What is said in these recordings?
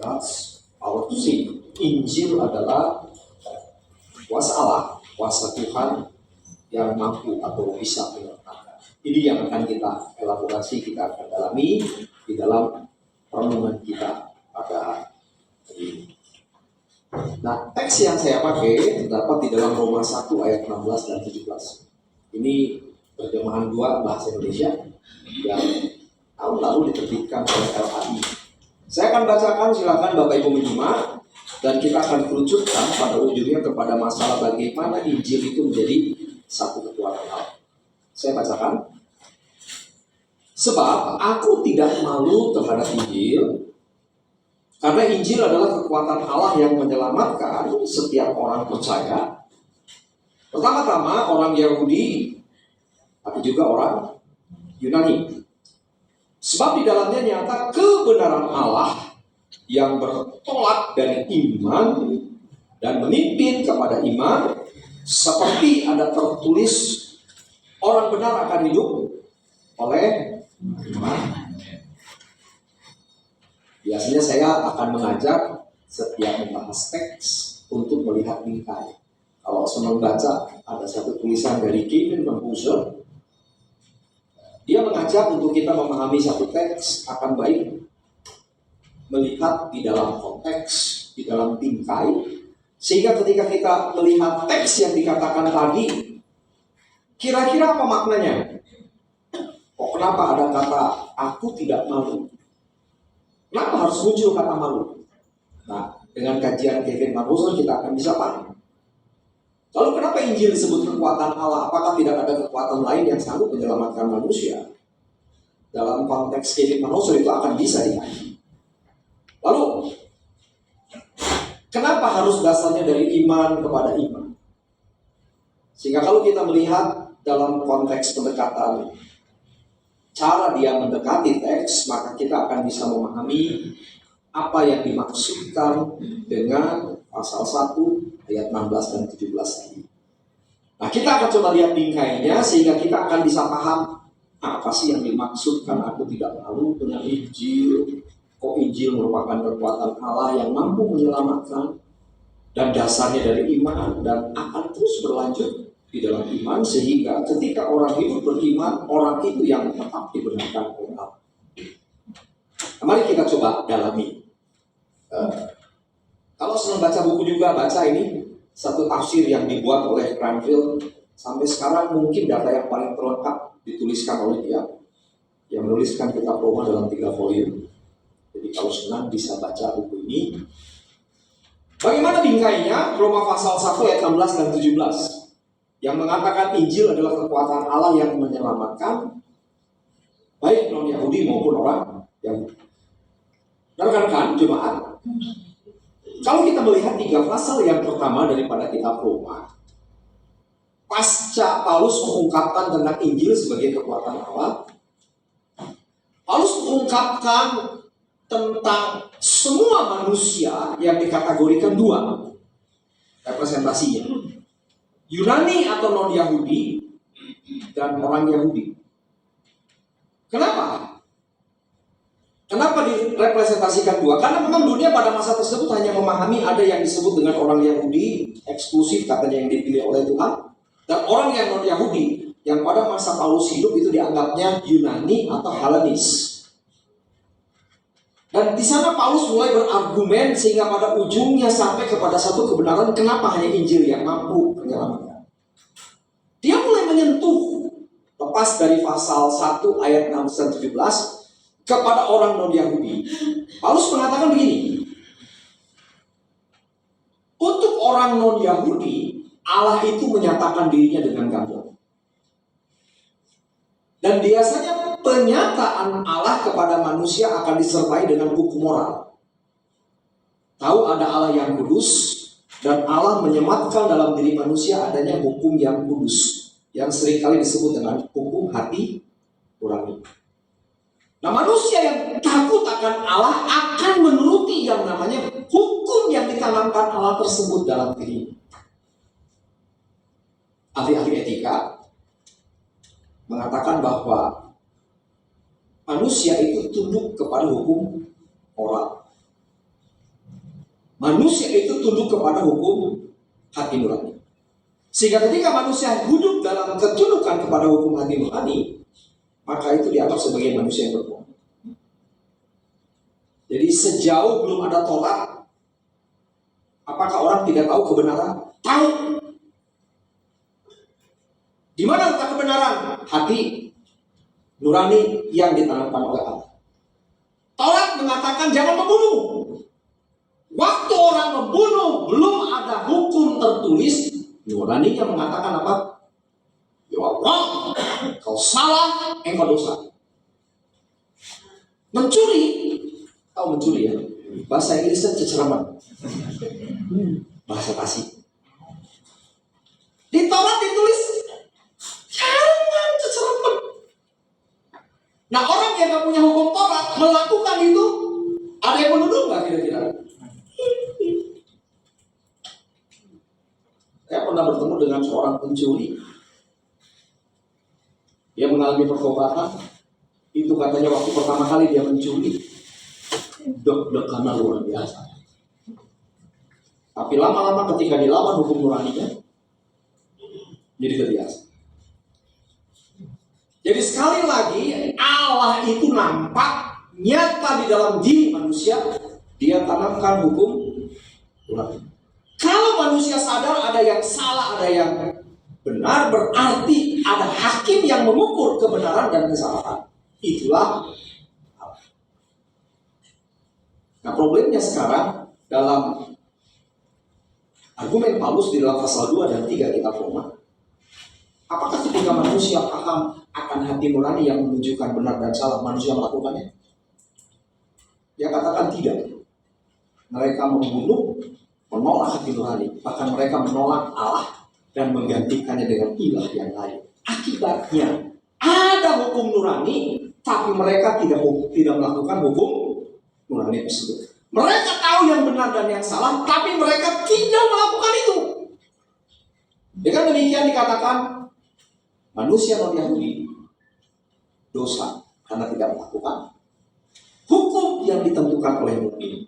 God's power to save. Injil adalah kuasa Allah, kuasa Tuhan yang mampu atau bisa menyelamatkan. Ini yang akan kita elaborasi, kita akan dalami di dalam renungan kita pada hari ini. Nah, teks yang saya pakai terdapat di dalam Roma 1 ayat 16 dan 17. Ini terjemahan 2 bahasa Indonesia yang tahun lalu diterbitkan oleh LAI. Saya akan bacakan, silakan Bapak Ibu menyimak, dan kita akan kerucutkan pada ujungnya kepada masalah bagaimana Injil itu menjadi satu kekuatan Allah. Saya bacakan. Sebab aku tidak malu terhadap Injil, karena Injil adalah kekuatan Allah yang menyelamatkan setiap orang percaya. Pertama-tama orang Yahudi, tapi juga orang Yunani. Sebab di dalamnya nyata kebenaran Allah yang bertolak dari iman dan memimpin kepada iman, seperti ada tertulis, orang benar akan hidup oleh iman. Biasanya saya akan mengajak setiap membahas teks untuk melihat bingkai. Kalau senang baca, ada satu tulisan dari Kevin Composer. Dia mengajak untuk kita memahami satu teks akan baik melihat di dalam konteks, di dalam bingkai, sehingga ketika kita melihat teks yang dikatakan tadi, kira-kira apa maknanya? Kok kenapa ada kata aku tidak malu? Kenapa harus muncul kata malu? Nah, dengan kajian Kevin Composer kita akan bisa paham. Lalu kenapa Injil disebut kekuatan Allah? Apakah tidak ada kekuatan lain yang sanggup menyelamatkan manusia? Dalam konteks Kevin Composer itu akan bisa dikaji. Lalu, kenapa harus dasarnya dari iman kepada iman? Sehingga kalau kita melihat dalam konteks pendekatan, cara dia mendekati teks, maka kita akan bisa memahami apa yang dimaksudkan dengan pasal 1 ayat 16 dan 17 tadi. Nah, kita akan coba lihat bingkainya sehingga kita akan bisa paham apa sih yang dimaksudkan aku tidak malu dengan Injil. Kok Injil merupakan kekuatan Allah yang mampu menyelamatkan, dan dasarnya dari iman, dan akan terus berlanjut di dalam iman sehingga ketika orang hidup beriman, orang itu yang tetap dibenarkan oleh Allah. Nah, mari kita coba dalami. Kalau senang baca buku juga, baca ini satu tafsir yang dibuat oleh Cranfield. Sampai sekarang mungkin data yang paling terlengkap dituliskan oleh dia, yang menuliskan kitab Roma dalam 3 volume. Jadi kalau senang bisa baca buku ini. Bagaimana bingkainya? Roma pasal 1 ayat 16 dan 17 yang mengatakan Injil adalah kekuatan Allah yang menyelamatkan baik non-Yahudi maupun orang Yahudi. Dan rekan-rekan jemaat, kalau kita melihat 3 pasal yang pertama daripada kitab Roma, pasca Paulus mengungkapkan tentang Injil sebagai kekuatan Allah, Paulus mengungkapkan tentang semua manusia yang dikategorikan 2 representasinya, Yunani atau non-Yahudi dan orang Yahudi. Kenapa? Kenapa direpresentasikan 2? Karena memang dunia pada masa tersebut hanya memahami ada yang disebut dengan orang Yahudi eksklusif, katanya yang dipilih oleh Tuhan, dan orang yang non-Yahudi yang pada masa Paulus hidup itu dianggapnya Yunani atau Helenis. Dan di sana Paulus mulai berargumen sehingga pada ujungnya sampai kepada satu kebenaran kenapa hanya Injil yang mampu menyelamatkan. Dia mulai menyentuh lepas dari pasal 1 ayat 16 dan 17 kepada orang non-Yahudi. Paulus mengatakan begini, untuk orang non-Yahudi Allah itu menyatakan dirinya dengan gamblang. Dan biasanya penyataan Allah kepada manusia akan disertai dengan hukum moral. Tahu ada Allah yang kudus, dan Allah menyematkan dalam diri manusia adanya hukum yang kudus, yang seringkali disebut dengan hukum hati nurani. Nah, manusia yang takut akan Allah akan menuruti yang namanya hukum yang ditanamkan Allah tersebut dalam diri. Ahli-ahli etika mengatakan bahwa manusia itu tunduk kepada hukum moral. Manusia itu tunduk kepada hukum hati nurani. Sehingga ketika manusia hidup dalam ketundukan kepada hukum hati nurani, maka itu dianggap sebagai manusia yang berbohong. Jadi sejauh belum ada tolak, apakah orang tidak tahu kebenaran? Tahu. Di mana letak kebenaran? Hati nurani yang ditanamkan oleh Allah. Taurat mengatakan jangan membunuh. Waktu orang membunuh belum ada hukum tertulis, nuraninya mengatakan apa? You are wrong. Kau salah, engkau dosa. Mencuri, kau mencuri ya. Bahasa Inggrisnya ceceraman. Bahasa basi. Di Taurat ditulis jangan ceceraman. Nah, orang yang gak punya hukum Taurat melakukan itu, ada yang menuduh nggak kira-kira? Saya pernah bertemu dengan seorang pencuri. Dia mengalami pertobatan. Itu katanya waktu pertama kali dia mencuri, deg-degannya luar biasa. Tapi lama-lama ketika dilawan hukum nuraninya, jadi terbiasa. Jadi sekali lagi Allah itu nampak nyata di dalam diri manusia. Dia tanamkan hukum nurani. Kalau manusia sadar ada yang salah, ada yang benar, berarti ada hakim yang mengukur kebenaran dan kesalahan. Itulah Allah. Nah, problemnya sekarang dalam argumen Paulus di dalam pasal 2 dan 3 kitab Roma, apakah ketika manusia paham akan hati nurani yang menunjukkan benar dan salah, manusia melakukannya? Dia katakan tidak. Mereka membunuh, menolak hati nurani, bahkan mereka menolak Allah dan menggantikannya dengan ilah yang lain. Akibatnya ada hukum nurani, tapi mereka tidak melakukan hukum nurani tersebut. Mereka tahu yang benar dan yang salah, tapi mereka tidak melakukan itu. Dengan demikian dikatakan manusia non-Yahudi dosa karena tidak melakukan hukum yang ditentukan oleh mukmin.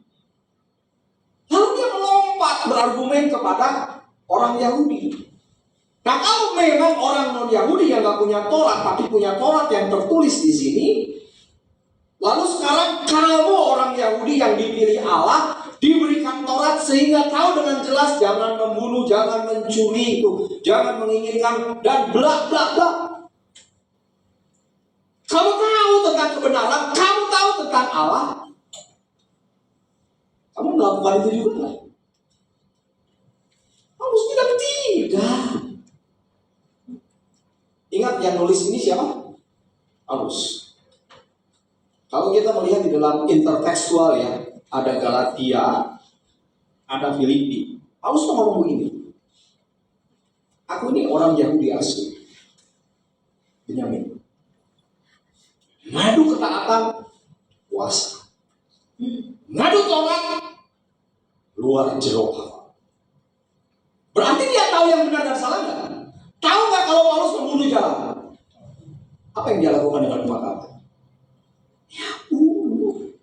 Lalu dia melompat berargumen kepada orang Yahudi. Nah, kalau memang orang non-Yahudi yang gak punya Taurat, tapi punya Taurat yang tertulis di sini, lalu sekarang kamu orang Yahudi yang dipilih Allah, diberikan Taurat sehingga tahu dengan jelas jangan membunuh, jangan mencuri, jangan menginginkan, dan bla bla bla. Kamu tahu tentang kebenaran, kamu tahu tentang Allah, kamu melakukan itu juga nggak? Paulus bilang tidak. Ingat yang nulis ini siapa? Paulus. Kalau kita melihat di dalam intertekstual ya, ada Galatia, ada Filipi. Paulus ngomong begini, aku ini orang Yahudi asli, Benyamin. Ngadu ketaatan, puasa. Ngadu Taurat, luar jeruk. Berarti dia tahu yang benar dan salah nggak? Tahu nggak kalau Paulus membunuh jalan? Apa yang dia lakukan dengan dua kata? Ya bunuh.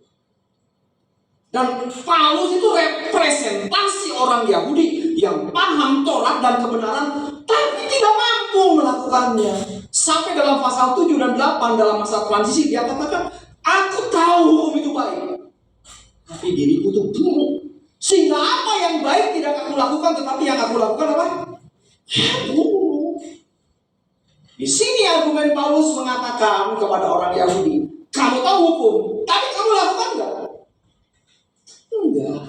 Dan Paulus itu representasi orang Yahudi yang paham Taurat dan kebenaran, tapi tidak mampu melakukannya. Sampai dalam pasal 7 dan 8 dalam masa transisi dia katakan, aku tahu hukum itu baik, tapi diriku itu buruk. Sehingga apa yang baik tidak aku lakukan, tetapi yang aku lakukan apa? Buruk. Di sini argumen Paulus mengatakan kepada orang Yahudi, kamu tahu hukum, tapi kamu lakukan enggak? Enggak.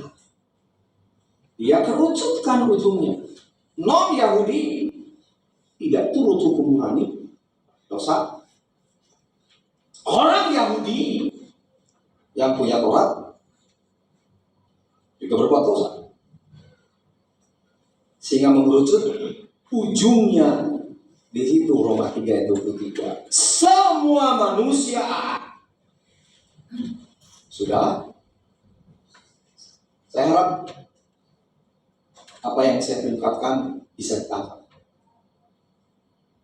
Dia kerucutkan ujungnya. Non-Yahudi tidak turut hukum nurani, dosa. Orang Yahudi yang punya Taurat juga berbuat dosa. Sehingga mengerucut ujungnya di situ Roma 3 ayat 23. Semua manusia sudah. Saya harap apa yang saya ungkapkan bisa ditangkap.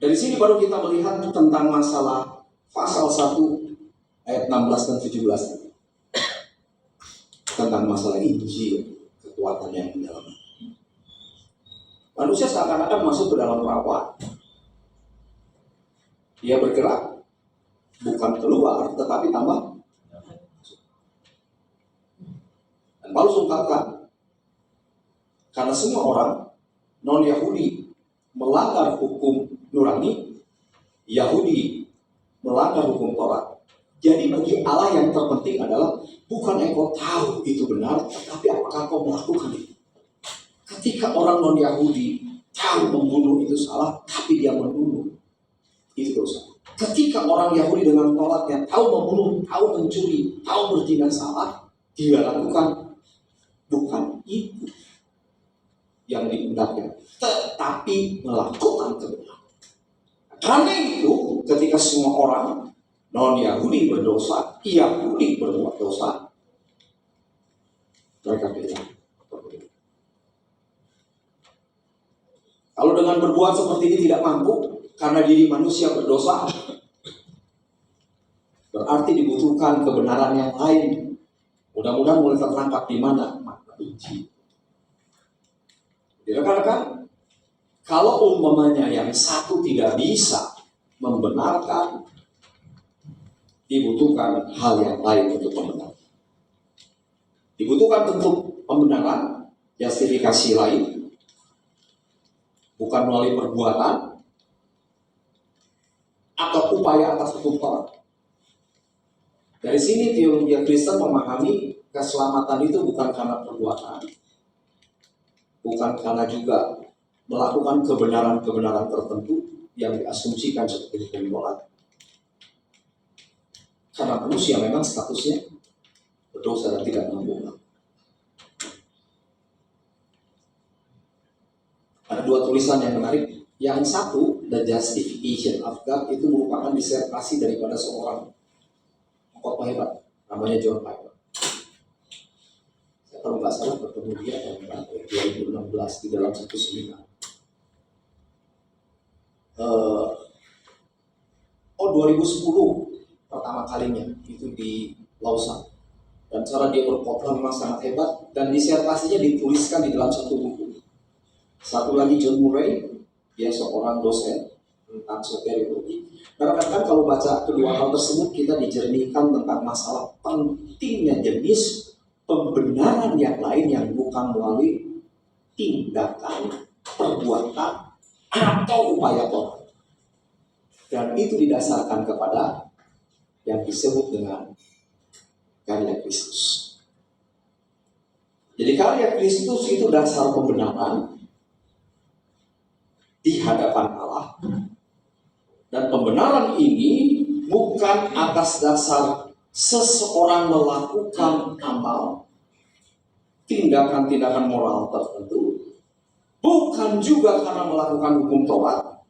Dari sini baru kita melihat tentang masalah pasal 1 ayat 16 dan 17 tentang masalah Injil kekuatan yang mendalam. Manusia seakan-akan masuk ke dalam rawa. Dia bergerak, bukan keluar, tetapi tambah. Dan Paulus ungkapkan, karena semua orang non-Yahudi melanggar hukum nurani, Yahudi melanggar hukum Taurat. Jadi bagi Allah yang terpenting adalah bukan engkau tahu itu benar, tetapi apakah kau melakukan itu. Ketika orang non-Yahudi tahu membunuh itu salah, tapi dia membunuh, itu dosa. Ketika orang Yahudi dengan Tauratnya tahu membunuh, tahu mencuri, tahu berzina salah, dia lakukan, bukan itu yang dihendaknya, tetapi melakukan kebenaran. Karena itu, ketika semua orang non-Yahudi berdosa, Yahudi berbuat dosa, mereka bilang, kalau dengan berbuat seperti ini tidak mampu, karena diri manusia berdosa, berarti dibutuhkan kebenaran yang lain. Mudah-mudahan mulai tertangkap di mana makna benci. Rekan-rekan, kalau umpamanya yang satu tidak bisa membenarkan, dibutuhkan hal yang lain untuk membenarkan. Dibutuhkan tentu pembenaran, justifikasi lain, bukan melalui perbuatan atau upaya atas hukum Taurat. Dari sini teologi Kristen memahami keselamatan itu bukan karena perbuatan, bukan karena juga melakukan kebenaran-kebenaran tertentu yang diasumsikan seperti hukum Taurat. Karena manusia memang statusnya berdosa dan tidak mampu. Ada dua tulisan yang menarik. Yang satu, The Justification of God, itu merupakan disertasi daripada seorang khotbah hebat, namanya John Piper. Saya kalau nggak salah bertemu dia tahun 2016 di dalam satu seminar. 2010 pertama kalinya itu di Lausanne. Dan cara dia berkhotbah memang sangat hebat, dan disertasinya dituliskan di dalam satu buku. Satu lagi John Murray, dia seorang dosen tentang soteriologi. Karena kalau baca kedua hal tersebut, kita dijernihkan tentang masalah pentingnya jenis pembenaran yang lain yang bukan melalui tindakan, perbuatan, atau upaya Tuhan. Dan itu didasarkan kepada yang disebut dengan karya Kristus. Jadi karya Kristus itu dasar pembenaran di hadapan Allah, dan pembenaran ini bukan atas dasar seseorang melakukan amal, tindakan-tindakan moral tertentu, bukan juga karena melakukan hukum Taurat,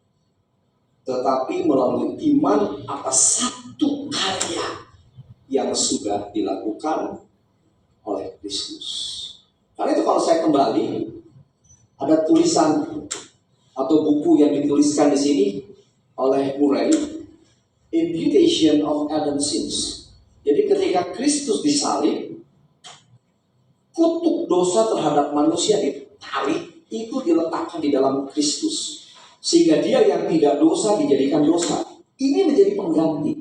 tetapi melalui iman atas satu karya yang sudah dilakukan oleh Kristus. Karena itu kalau saya kembali, ada tulisan atau buku yang dituliskan di sini oleh Murray, Imputation of Adam's Sins. Jadi ketika Kristus disalib, kutuk dosa terhadap manusia ditarik, itu diletakkan di dalam Kristus, sehingga dia yang tidak dosa dijadikan dosa. Ini menjadi pengganti.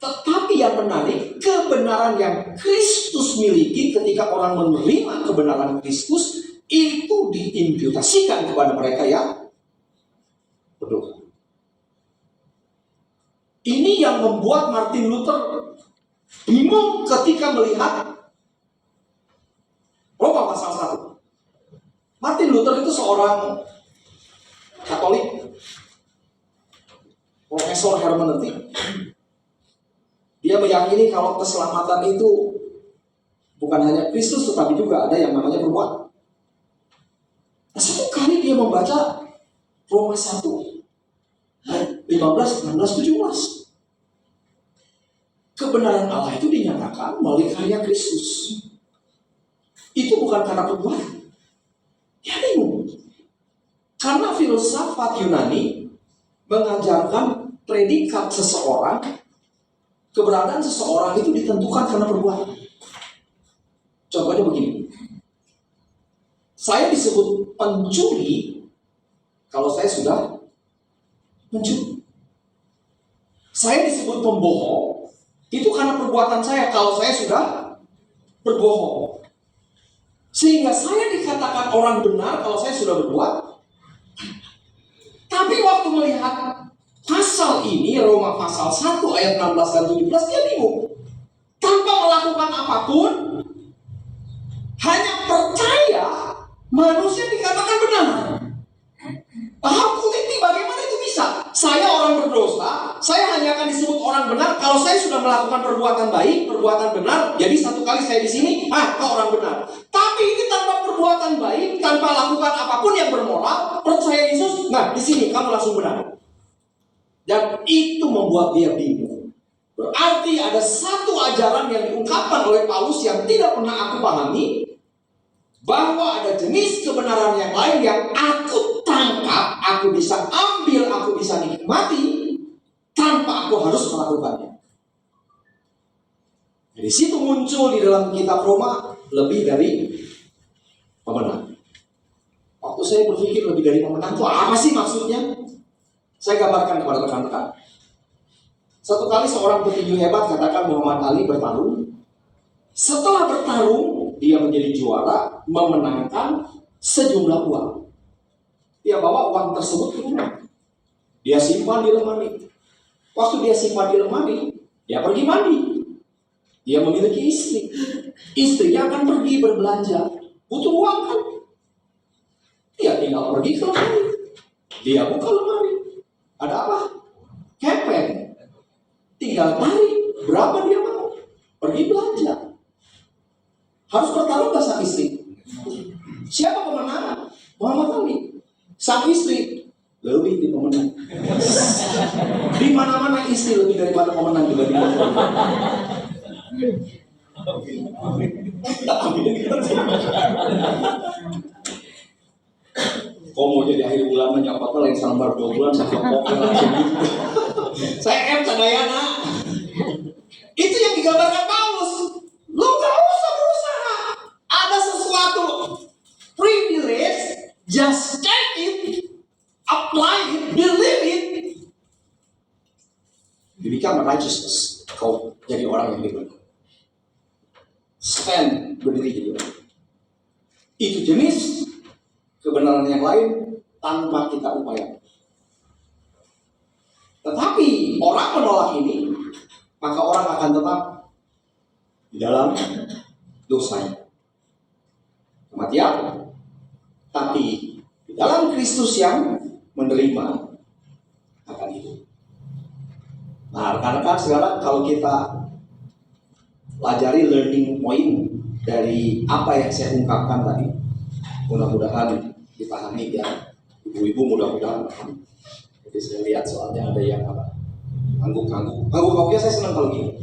Tetapi yang menarik, kebenaran yang Kristus miliki ketika orang menerima kebenaran Kristus, itu diimputasikan kepada mereka yang berdosa. Ini yang membuat Martin Luther bingung ketika melihat Roma pasal 1. Martin Luther itu seorang Katolik, profesor hermeneutik. Dia meyakini kalau keselamatan itu bukan hanya Kristus, tetapi juga ada yang namanya perbuatan. Nah, satu kali dia membaca Roma 1 ayat 15, 16, 17. Kebenaran Allah itu dinyatakan melalui karya Kristus. Itu bukan karena perbuatan. Ya bingung. Karena filsafat Yunani mengajarkan predikat seseorang, keberadaan seseorang itu ditentukan karena perbuatan. Contohnya begini. Saya disebut pencuri kalau saya sudah mencuri. Saya disebut pembohong itu karena perbuatan saya kalau saya sudah berbohong. Sehingga saya dikatakan orang benar kalau saya sudah berbuat. Tapi waktu melihat pasal ini, Roma pasal 1 ayat 16 dan 17, dia bingung. Tanpa melakukan apapun, hanya percaya, manusia dikatakan benar. Ini bagaimana itu bisa? Saya orang berdosa, saya hanya akan disebut orang benar kalau saya sudah melakukan perbuatan baik, perbuatan benar. Jadi satu kali saya di sini, kau orang benar. Tapi ini tanpa perbuatan baik, tanpa lakukan apapun yang bermoral, percaya Yesus, nah di sini kamu langsung benar. Dan itu membuat dia bingung. Berarti ada satu ajaran yang diungkapkan oleh Paulus yang tidak pernah aku pahami, bahwa ada jenis kebenaran yang lain yang aku tangkap, aku bisa ambil, aku bisa nikmati tanpa aku harus melakukannya. Dari situ muncul di dalam kitab Roma lebih dari pemenang. Waktu saya berpikir lebih dari pemenang itu apa sih maksudnya? Saya gambarkan kepada rekan-rekan. Satu kali seorang petinju hebat, katakan Muhammad Ali, bertarung. Setelah bertarung, dia menjadi juara, memenangkan sejumlah uang. Dia bawa uang tersebut ke rumah. Dia simpan di lemari. Waktu dia simpan di lemari, dia pergi mandi. Dia memiliki istri. Istrinya akan pergi berbelanja. Butuh uang kan? Dia tinggal pergi ke lemari. Dia buka lemari. Ada apa? Kepeng. Tinggal tarik. Berapa dia mau? Pergi belanja. Harus bertarung gak sang istri? Siapa pemenang? Muhammad Ali. Sang istri lebih di pemenang. Di mana-mana istri lebih daripada pemenang dibanding pemenang. Kok mau jadi akhir bulan menyapa lagi sambar 2 bulan saya kepok langsung gitu. Saya sadayana. Itu yang digambarkan Paulus. Lo gak usah berusaha. Ada sesuatu privilege, just take it, apply it, believe it. You become a righteousness. Kau jadi orang yang benar. Stand, berdiri jadi orang. Itu jenis kebenaran yang lain tanpa kita upaya. Tetapi orang menolak ini, maka orang akan tetap di dalam dosanya. Kematian, tapi di dalam Kristus yang menerima akan hidup. Nah, rekan-rekan sekarang kalau kita pelajari learning point dari apa yang saya ungkapkan tadi, mudah-mudahan dipahami ya. Ibu-ibu mudah-mudahan paham. Jadi saya lihat soalnya ada yang apa? Angguk-angguk. Angguk-angguknya saya senang kalau gini.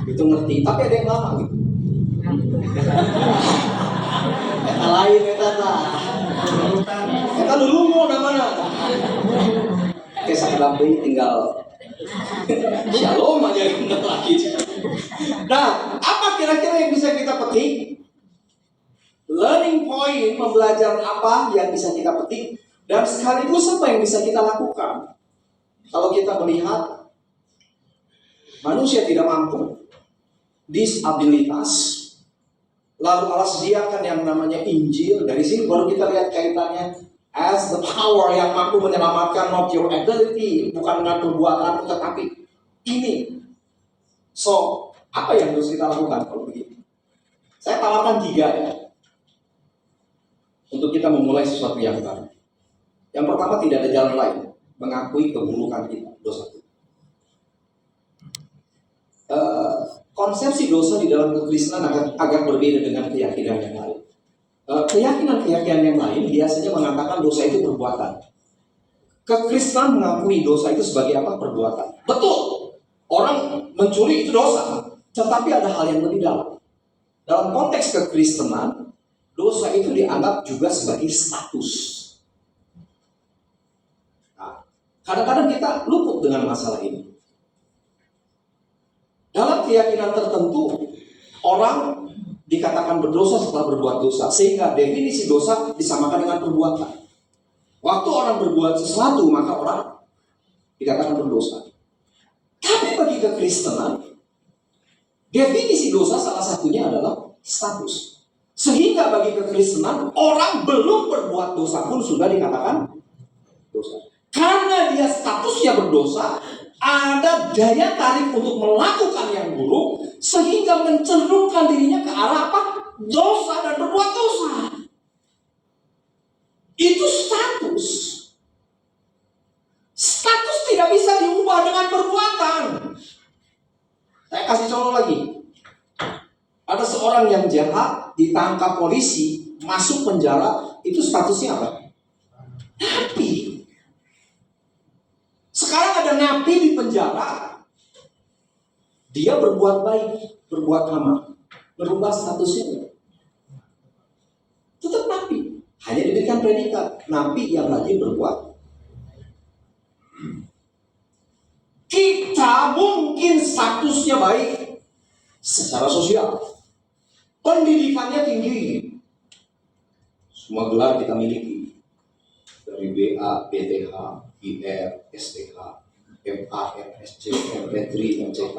Itu ngerti, tapi ada yang lama gitu. Eta lain eta tah. Eta dulu mau mana? Kisah kedampai tinggal Shalom aja bentar lagi. Nah, apa kira-kira yang bisa kita petik? Learning point, pembelajaran apa yang bisa kita petik, dan sekaligus apa yang bisa kita lakukan. Kalau kita melihat manusia tidak mampu, disabilitas, lalu Allah sediakan yang namanya Injil. Dari sini baru kita lihat kaitannya as the power yang mampu menyelamatkan, not your ability, bukan dengan perbuatan, tetapi ini. So, apa yang harus kita lakukan kalau begitu? Saya tawarkan 3 ya, untuk kita memulai sesuatu yang baru. Yang pertama, tidak ada jalan lain, mengakui keburukan kita, dosa kita. Konsepsi dosa di dalam kekristenan agak berbeda dengan keyakinan yang lain. Keyakinan yang lain biasanya mengatakan dosa itu perbuatan. Kekristenan mengakui dosa itu sebagai apa? Perbuatan. Betul, orang mencuri itu dosa, tetapi ada hal yang lebih dalam. Dalam konteks kekristenan, dosa itu dianggap juga sebagai status. Nah, kadang-kadang kita luput dengan masalah ini. Dalam keyakinan tertentu, orang dikatakan berdosa setelah berbuat dosa. Sehingga definisi dosa disamakan dengan perbuatan. Waktu orang berbuat sesuatu, maka orang dikatakan berdosa. Tapi bagi kekristenan, definisi dosa salah satunya adalah status. Sehingga bagi kekristenan, orang belum berbuat dosa pun sudah dikatakan dosa. Karena dia statusnya berdosa, ada daya tarik untuk melakukan yang buruk, sehingga mencenderungkan dirinya ke arah apa? Dosa dan berbuat dosa. Itu status. Status tidak bisa diubah dengan perbuatan. Saya kasih contoh lagi. Ada seorang yang jahat, ditangkap polisi, masuk penjara, itu statusnya apa? Napi. Sekarang ada napi di penjara. Dia berbuat baik, berbuat amal, berubah statusnya. Tetap napi. Hanya diberikan predikat napi yang rajin berbuat. Kita mungkin statusnya baik secara sosial, pendidikannya tinggi, semua gelar kita miliki, dari BA, PTH, IR, STH, MA, MSc, MP3, MCK.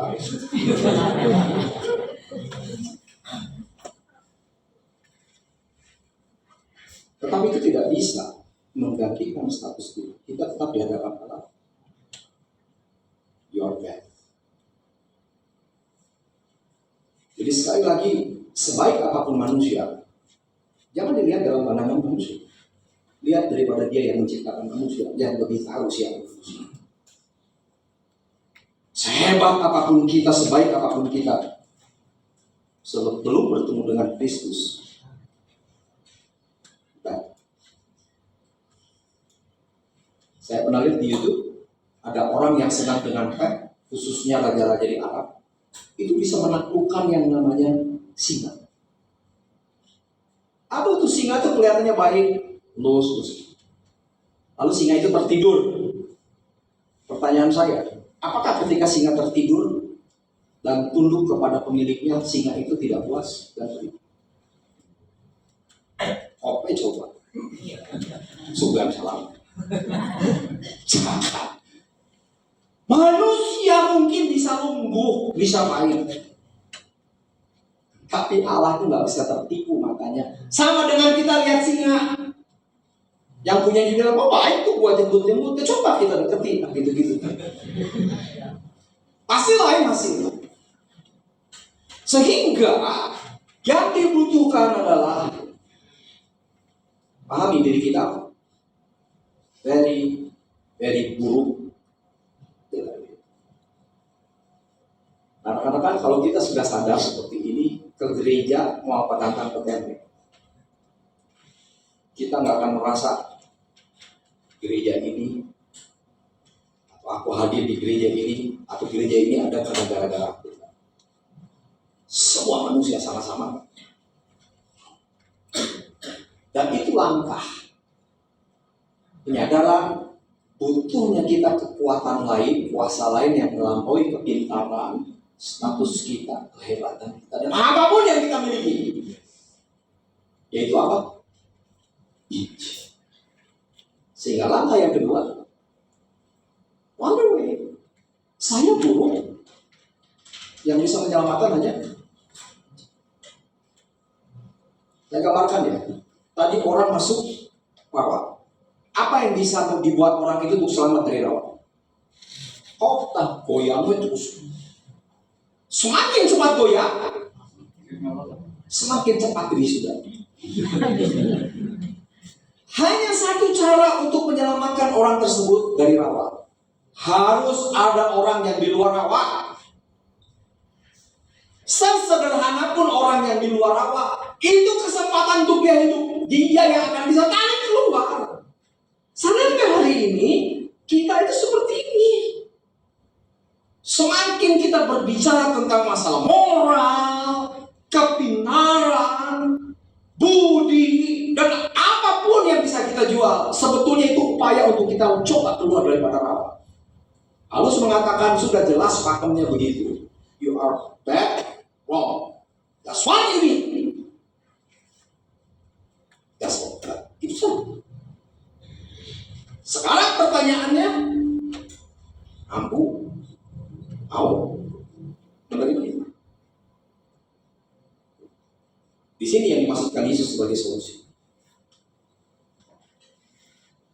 Tetapi itu tidak bisa menggantikan status itu. Kita tetap di hadapan Allah. Your bad. Jadi sekali lagi, sebaik apapun manusia, jangan dilihat dalam pandangan manusia. Lihat daripada dia yang menciptakan manusia, yang lebih tahu siapa manusia. Sehebat apapun kita, sebaik apapun kita, sebelum bertemu dengan Kristus, saya pernah lihat di YouTube, ada orang yang senang dengan pet, khususnya raja-raja di Arab, itu bisa menaklukkan yang namanya singa. Apa itu singa itu kelihatannya baik, lurus. Lalu singa itu tertidur. Pertanyaan saya, apakah ketika singa tertidur dan tunduk kepada pemiliknya, singa itu tidak puas dan pergi? Oke, coba. Sugeng salam. Jangan. Manusia mungkin bisa lumpuh, bisa main, tapi Allah itu nggak bisa tertipu matanya. Sama dengan kita lihat singa yang punya bilang, oh baik tuh buat jemput-jemput, coba kita deketin, gitu-gitu. Pasti lain hasilnya. Sehingga yang dibutuhkan adalah pahami diri kita very, very buruk. Nah, rekan-rekan, kalau kita sudah sadar seperti ini, ke gereja mau apa tantang petempe, kita nggak akan merasa gereja ini, atau aku hadir di gereja ini, atau gereja ini ada karena gara-gara aku. Semua manusia sama-sama. Dan itu langkah penyadaran butuhnya kita kekuatan lain, kuasa lain yang melampaui kepintaran, status kita, kehebatan kita, dan apapun yang kita miliki. Yaitu apa? Injil. Sehingga langkah yang kedua, one way. Saya buruk. Yang bisa menyelamatkan hanya, saya gambarkan ya. Tadi orang masuk rawa. Apa yang bisa dibuat orang itu untuk selamat dari rawa? Otak goyangnya terus. Semakin cepat goyang, semakin cepat sudah. Hanya satu cara untuk menyelamatkan orang tersebut dari rawa. Harus ada orang yang di luar rawa. Sesederhana pun orang yang di luar rawa, itu kesempatan untuk dia hidup. Dia yang akan bisa tarik keluar. Sadarkah hari ini kita itu seperti ini? Semakin kita berbicara tentang masalah moral, kepinaran, budi, dan apapun yang bisa kita jual, sebetulnya itu upaya untuk kita coba keluar daripada rawa. Paulus mengatakan sudah jelas pakemnya begitu. You are bad, wrong. That's what you mean. Sekarang pertanyaannya, mampu mau menerima itu? Di sini yang dimaksudkan Yesus sebagai solusi.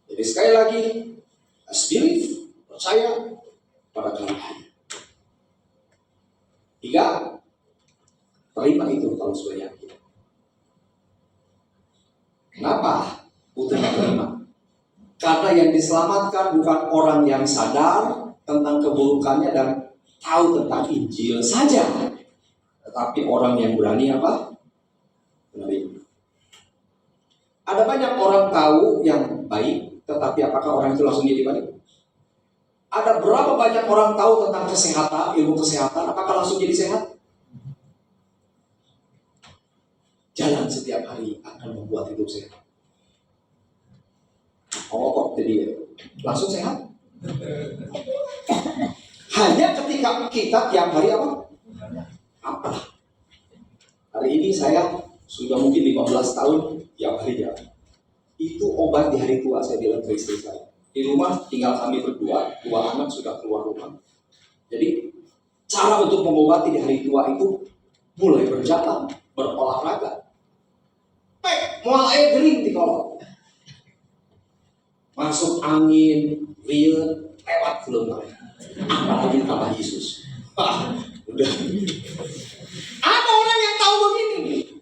Jadi sekali lagi, as believe, percaya pada kelahiran. 3, terima itu kalau sudah yakin. Kenapa butuh terima? Karena yang diselamatkan bukan orang yang sadar tentang keburukannya dan tahu tentang Injil saja, tetapi orang yang berani apa? Menerima. Ada banyak orang tahu yang baik, tetapi apakah orang itu langsung jadi baik? Ada berapa banyak orang tahu tentang kesehatan, ilmu kesehatan, apakah langsung jadi sehat? Jalan setiap hari akan membuat hidup sehat. Kok jadi langsung sehat? Hanya ketika kita tiap hari apa? Hari ini saya sudah mungkin 15 tahun tiap hari jalan. Itu obat di hari tua, saya bilang ke istri saya. Di rumah tinggal kami berdua, 2 anak sudah keluar rumah. Jadi cara untuk mengobati di hari tua itu mulai berjalan, berolahraga. Mual air kering di kolong. Masuk angin, riut, lewat belum. Apalagi tambah Yesus. Udah. Ada orang yang tahu begini.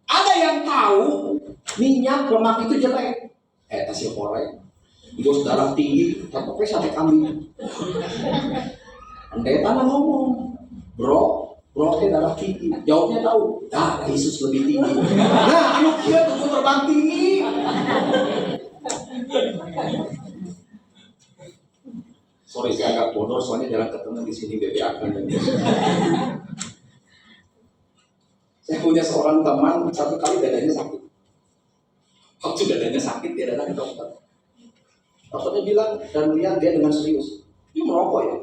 Ada yang tahu minyak lemak itu jelek. Tasnya korek. Bos darah tinggi, tapi sate kambing. Andai tanah ngomong, bro darah tinggi. Jawabnya tahu, darah Yesus lebih tinggi. Nah, anak dia tuh terbang tinggi. Sorry, saya agak bodoh, soalnya jarang ketemu di sini BBA kan. Saya punya seorang teman, satu kali dadanya sakit. Waktu dadanya sakit, dia datang ke dokter. Dokternya bilang dan melihat dia dengan serius, dia merokok ya?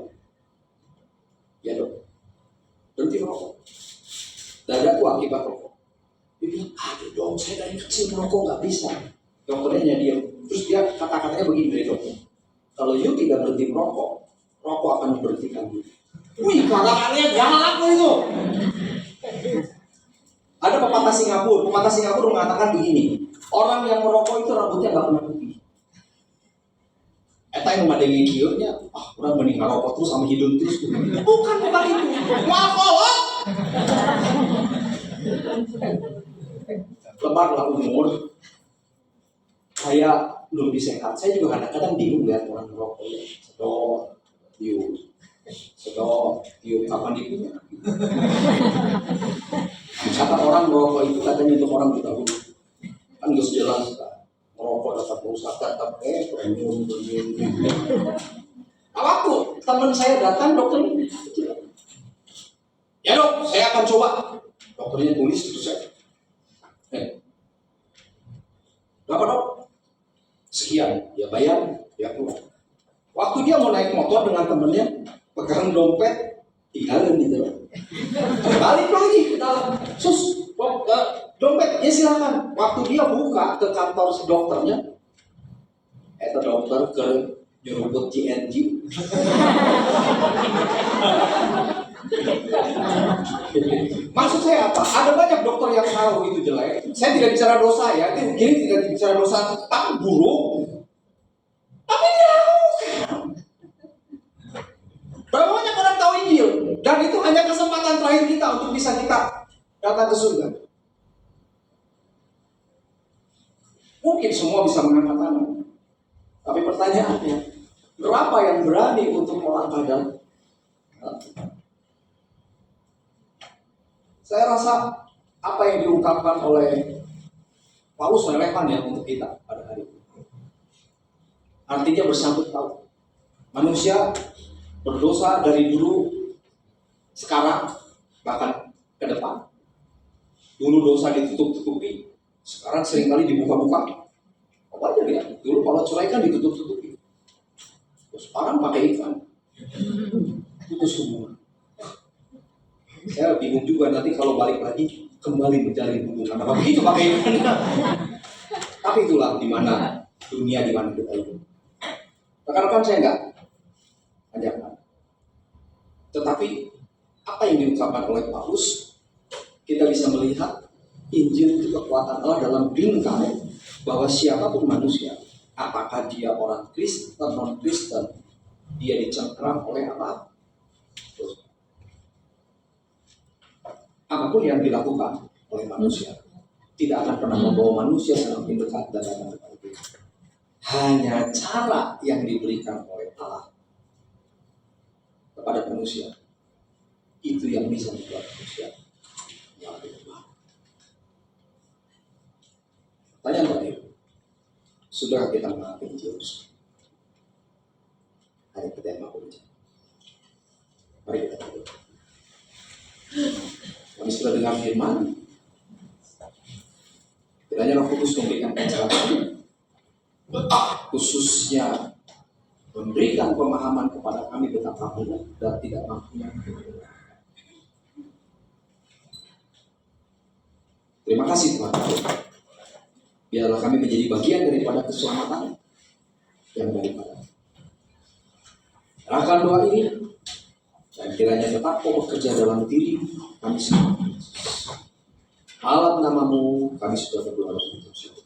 Ya dok, berhenti merokok. Dadaku akibat rokok. Dia bilang, aduh dong, saya dari kecil merokok nggak bisa. Dokternya diam. Terus dia kata-katanya begini dari dokter, kalau you tidak berhenti merokok, rokok akan diberhentikan. Wih, kata-katanya galak itu. Ada pepatah Singapura mengatakan begini, orang yang merokok itu rambutnya nggak pernah putih. Eta yang memadai kieunya, orang mending ngarokok terus sama hidung terus. Bukan itu. Alkohol. Lebarlah umur. Saya belum sehat. Saya juga kadang-kadang bingung lihat orang ngerokok. Sedot, kapan dipunya? Kata orang ngerokok itu katanya untuk orang bertahun. Kan gak jelas kan. Merokok dapat rusak, tetap premium. Nah, waktu teman saya datang, dokter ini, ya dok, saya akan coba. Dokternya tulis itu saya. Berapa dok? Sekian, ya bayar, ya keluar. Waktu dia mau naik motor dengan temennya, pegang dompet, tinggalin gitu. Balik lagi ke dalam. Dompet, ya silakan. Waktu dia buka ke kantor si dokternya, itu dokter ke nyeruput GNG. Maksud saya apa? Ada banyak dokter yang tahu itu jelek. Saya tidak bicara dosa ya, ini tidak bicara dosa, tapi buruk. Tapi tahu. Berapa banyak orang tahu Injil? Dan itu hanya kesempatan terakhir kita untuk bisa kita datang ke surga. Mungkin semua bisa mengangkat tangan. Tapi pertanyaannya, berapa yang berani untuk melangkah dan saya rasa apa yang diungkapkan oleh Paulus relevan ya untuk kita pada hari ini. Artinya bersangkut paut. Manusia berdosa dari dulu, sekarang, bahkan ke depan. Dulu dosa ditutup-tutupi, sekarang seringkali dibuka-buka. Apa aja ya? Dulu kalau cerai kan ditutup-tutupi. Sekarang pakai iklan. Itu semua. Saya bingung juga nanti kalau balik lagi kembali menjalin hubungan. Apa begitu pakai iklan? Tapi itulah dimana dunia di mana kita hidup. Rekan-rekan saya enggak ajarkan. Tetapi apa yang diungkapkan oleh Paulus, kita bisa melihat Injil itu kekuatan Allah dalam bingkai bahwa siapapun manusia, apakah dia orang Kristen atau non-Kristen, dia dicengkeram oleh apa? Apapun yang dilakukan oleh manusia tidak akan pernah membawa manusia semakin dekat dan datang kepada Tuhan. Hanya cara yang diberikan oleh Allah kepada manusia itu yang bisa membuat manusia mengalami perubahan. Tanya terakhir, sudah kita mengalami Injil? Hari kita yang mampu bicara. Mari kita berdoa. Kami sudah dengar firman, kiranya Roh Kudus memberikan pencerahan, khususnya memberikan pemahaman kepada kami betapa mudah dan tidak mampunya. Terima kasih Tuhan. Biarlah kami menjadi bagian daripada keselamatan yang daripada. Serahkan doa ini dan kiranya tetap kau bekerja dalam diri kami semua. Alat namamu kami sudah berdoa dalam Yesus.